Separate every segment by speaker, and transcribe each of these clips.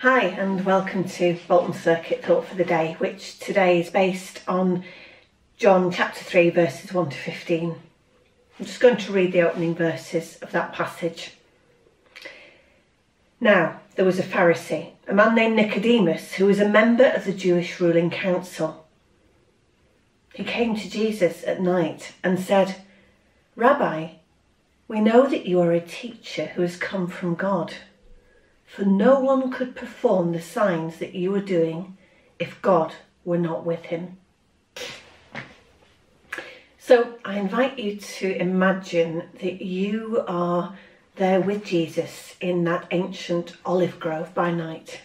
Speaker 1: Hi and welcome to Bolton Circuit Thought for the Day, which today is based on John chapter 3 verses 1 to 15. I'm just going to read the opening verses of that passage. Now there was a Pharisee, a man named Nicodemus, who was a member of the Jewish ruling council. He came to Jesus at night and said, "Rabbi, we know that you are a teacher who has come from God. For no one could perform the signs that you are doing if God were not with him." So I invite you to imagine that you are there with Jesus in that ancient olive grove by night,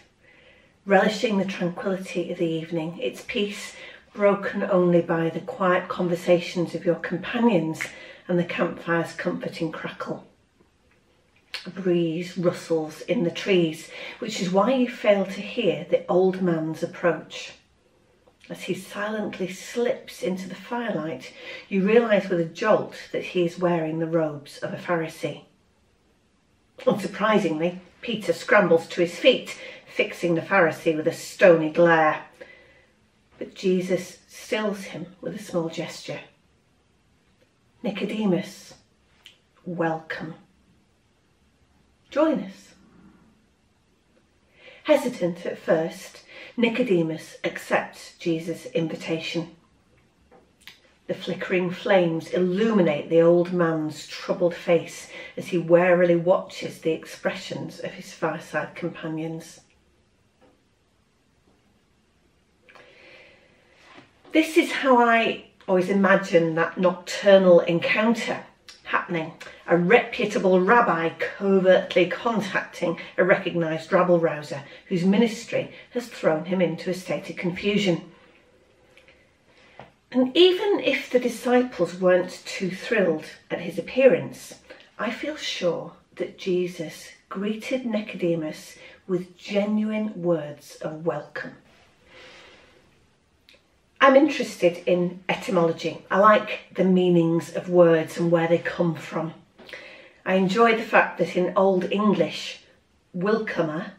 Speaker 1: relishing the tranquility of the evening, its peace broken only by the quiet conversations of your companions and the campfire's comforting crackle. A breeze rustles in the trees, which is why you fail to hear the old man's approach. As he silently slips into the firelight, you realise with a jolt that he is wearing the robes of a Pharisee. Unsurprisingly, Peter scrambles to his feet, fixing the Pharisee with a stony glare. But Jesus stills him with a small gesture. "Nicodemus, welcome. Join us." Hesitant at first, Nicodemus accepts Jesus' invitation. The flickering flames illuminate the old man's troubled face as he warily watches the expressions of his fireside companions. This is how I always imagine that nocturnal encounter happening. A reputable rabbi covertly contacting a recognised rabble-rouser whose ministry has thrown him into a state of confusion. And even if the disciples weren't too thrilled at his appearance, I feel sure that Jesus greeted Nicodemus with genuine words of welcome. I'm interested in etymology. I like the meanings of words and where they come from. I enjoy the fact that in Old English, welcomer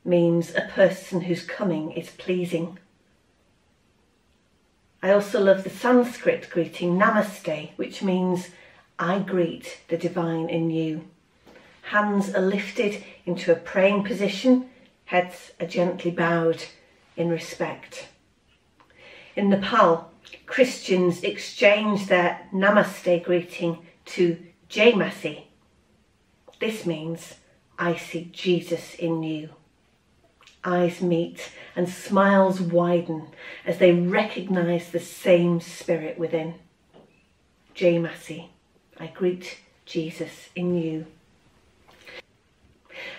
Speaker 1: means a person whose coming is pleasing. I also love the Sanskrit greeting namaste, which means I greet the divine in you. Hands are lifted into a praying position, heads are gently bowed in respect. In Nepal, Christians exchange their namaste greeting to Jai Masi. This means I see Jesus in you. Eyes meet and smiles widen as they recognise the same spirit within. Jai Masi, I greet Jesus in you.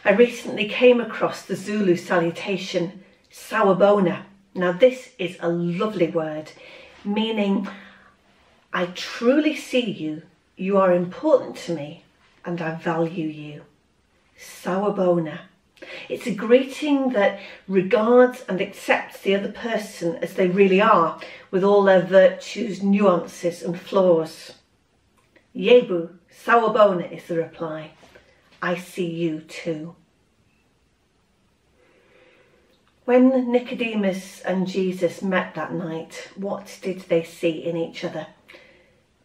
Speaker 1: I recently came across the Zulu salutation, sawubona. Now this is a lovely word, meaning I truly see you, you are important to me, and I value you. Sawubona. It's a greeting that regards and accepts the other person as they really are, with all their virtues, nuances and flaws. Yebu, sawubona is the reply. I see you too. When Nicodemus and Jesus met that night, what did they see in each other?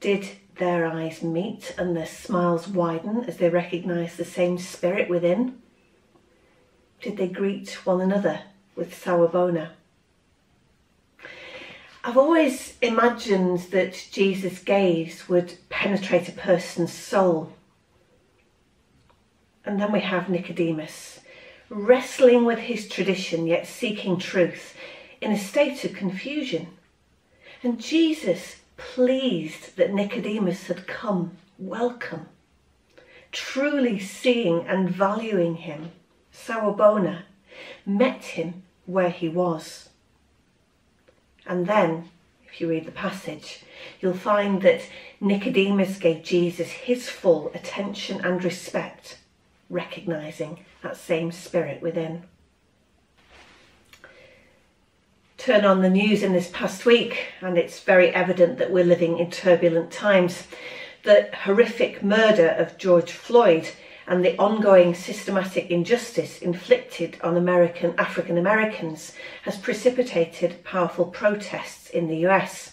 Speaker 1: Did their eyes meet and their smiles widen as they recognised the same spirit within? Did they greet one another with sawubona? I've always imagined that Jesus' gaze would penetrate a person's soul. And then we have Nicodemus, wrestling with his tradition yet seeking truth in a state of confusion. And Jesus, pleased that Nicodemus had come, welcome, truly seeing and valuing him, sawubona, met him where he was. And then, if you read the passage, you'll find that Nicodemus gave Jesus his full attention and respect, recognising that same spirit within. Turn on the news in this past week and it's very evident that we're living in turbulent times. The horrific murder of George Floyd and the ongoing systematic injustice inflicted on African Americans has precipitated powerful protests in the US.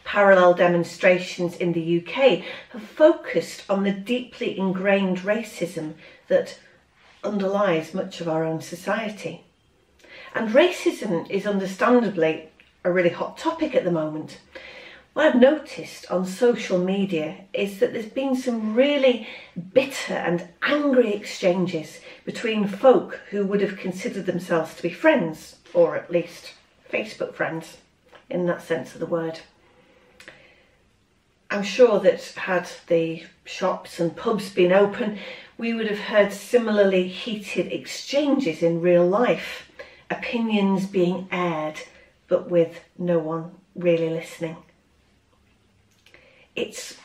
Speaker 1: Parallel demonstrations in the UK have focused on the deeply ingrained racism that underlies much of our own society. And racism is understandably a really hot topic at the moment. What I've noticed on social media is that there's been some really bitter and angry exchanges between folk who would have considered themselves to be friends, or at least Facebook friends, in that sense of the word. I'm sure that had the shops and pubs been open, we would have heard similarly heated exchanges in real life, opinions being aired, but with no one really listening. It's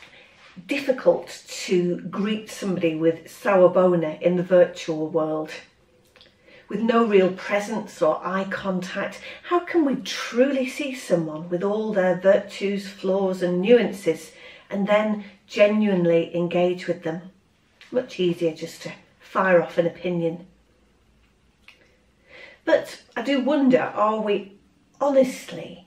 Speaker 1: difficult to greet somebody with sawabona in the virtual world. With no real presence or eye contact, how can we truly see someone with all their virtues, flaws and nuances and then genuinely engage with them? Much easier just to fire off an opinion. But I do wonder, are we honestly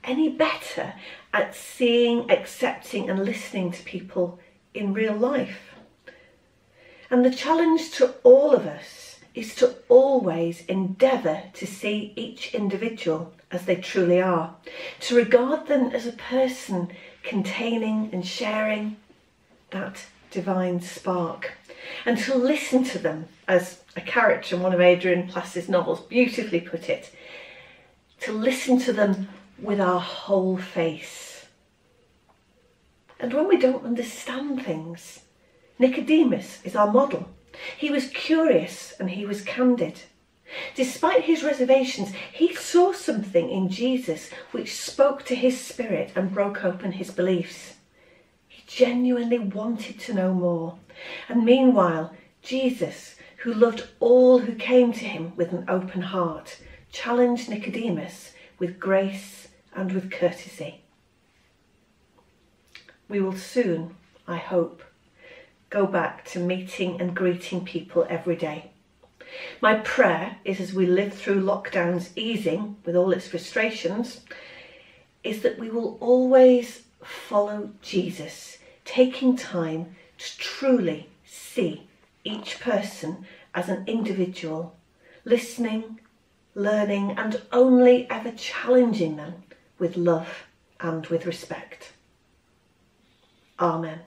Speaker 1: any better at seeing, accepting and listening to people in real life? And the challenge to all of us is to always endeavour to see each individual as they truly are, to regard them as a person containing and sharing that divine spark, and to listen to them, as a character in one of Adrian Plass's novels beautifully put it, to listen to them with our whole face. And when we don't understand things, Nicodemus is our model. He was curious and he was candid. Despite his reservations, he saw something in Jesus which spoke to his spirit and broke open his beliefs. He genuinely wanted to know more. And meanwhile, Jesus, who loved all who came to him with an open heart, challenged Nicodemus with grace and with courtesy. We will soon, I hope, go back to meeting and greeting people every day. My prayer is, as we live through lockdown's easing with all its frustrations, is that we will always follow Jesus, taking time to truly see each person as an individual, listening, learning and only ever challenging them with love and with respect. Amen.